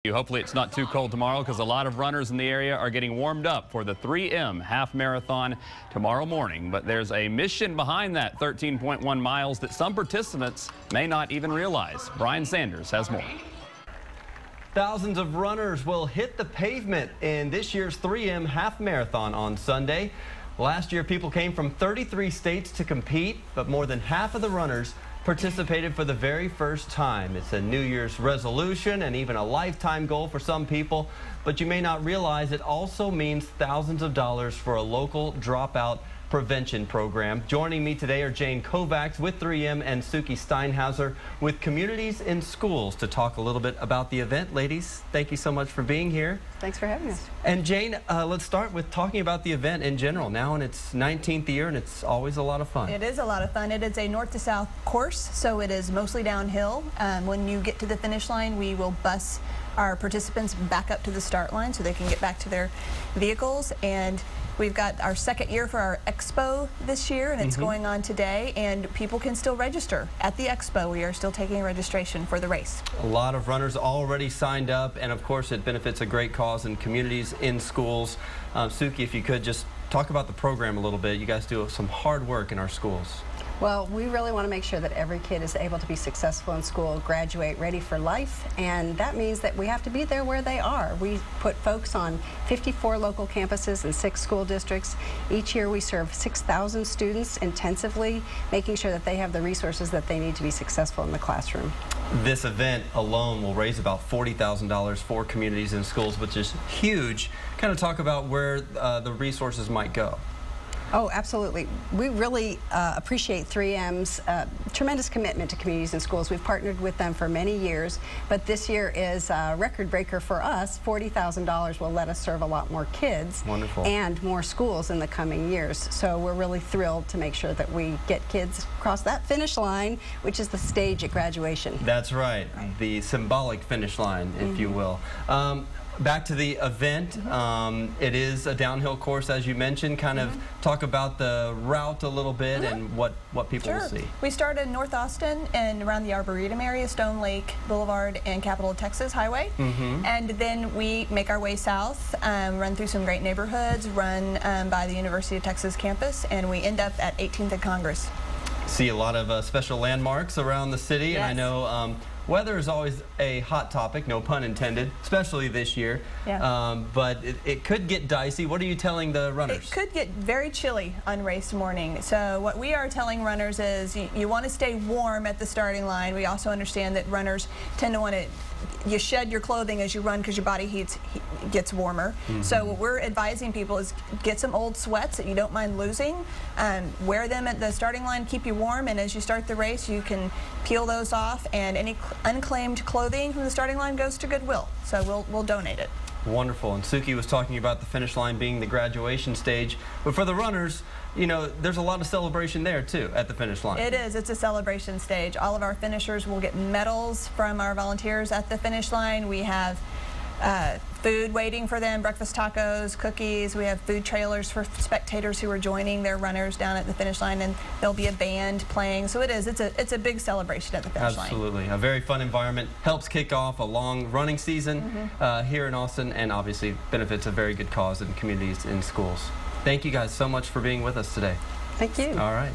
Hopefully it's not too cold tomorrow because a lot of runners in the area are getting warmed up for the 3M half marathon tomorrow morning. But there's a mission behind that 13.1 miles that some participants may not even realize. Brian Sanders has more. Thousands of runners will hit the pavement in this year's 3M half marathon on Sunday. Last year, people came from 33 states to compete, but more than half of the runners participated for the very first time. It's a New Year's resolution and even a lifetime goal for some people, but you may not realize it also means thousands of dollars for a local dropout prevention program. Joining me today are Jane Kovacs with 3M and Suki Steinhauser with Communities in Schools to talk a little bit about the event. Ladies, thank you so much for being here. Thanks for having us. And Jane, let's start with talking about the event in general. Now in its 19th year, and it's always a lot of fun. It is a lot of fun. It is a north to south course, so it is mostly downhill. When you get to the finish line, we will bus our participants back up to the start line so they can get back to their vehicles. And we've got our second year for our expo this year, and it's going on today, and people can still register at the expo. We are still taking registration for the race. A lot of runners already signed up, and of course it benefits a great cause in Communities in Schools. Suki, if you could just talk about the program a little bit. You guys do some hard work in our schools. Well, we really want to make sure that every kid is able to be successful in school, graduate, ready for life, and that means that we have to be there where they are. We put folks on 54 local campuses and 6 school districts. Each year we serve 6,000 students intensively, making sure that they have the resources that they need to be successful in the classroom. This event alone will raise about $40,000 for Communities in Schools, which is huge. Kind of talk about where the resources might go. Oh, absolutely. We really appreciate 3M's tremendous commitment to Communities in Schools. We've partnered with them for many years, but this year is a record breaker for us. $40,000 will let us serve a lot more kids. Wonderful. And more schools in the coming years. So we're really thrilled to make sure that we get kids across that finish line, which is the stage at graduation. That's right, the symbolic finish line, if you will. Back to the event, it is a downhill course, as you mentioned. Kind of talk about the route a little bit and what people will see. We start in North Austin and around the Arboretum area, Stone Lake Boulevard and Capitol Texas Highway. And then we make our way south, run through some great neighborhoods, run by the University of Texas campus, and we end up at 18th and Congress. See a lot of special landmarks around the city, and I know weather is always a hot topic, no pun intended, especially this year. But it could get dicey. What are you telling the runners? It could get very chilly on race morning. So what we are telling runners is you want to stay warm at the starting line. We also understand that runners tend to want to you shed your clothing as you run because your body gets warmer. So what we're advising people is get some old sweats that you don't mind losing, wear them at the starting line, keep you warm, and as you start the race you can peel those off, and any unclaimed clothing from the starting line goes to Goodwill. So we'll donate it. Wonderful. And Suki was talking about the finish line being the graduation stage, but for the runners, you know, there's a lot of celebration there too at the finish line. It is. It's a celebration stage. All of our finishers will get medals from our volunteers at the finish line. We have food waiting for them, breakfast tacos, cookies. We have food trailers for spectators who are joining their runners down at the finish line, and there'll be a band playing. So it's a big celebration at the finish line. Absolutely. A very fun environment. Helps kick off a long running season here in Austin, and obviously benefits a very good cause in Communities in Schools. Thank you guys so much for being with us today. Thank you. All right.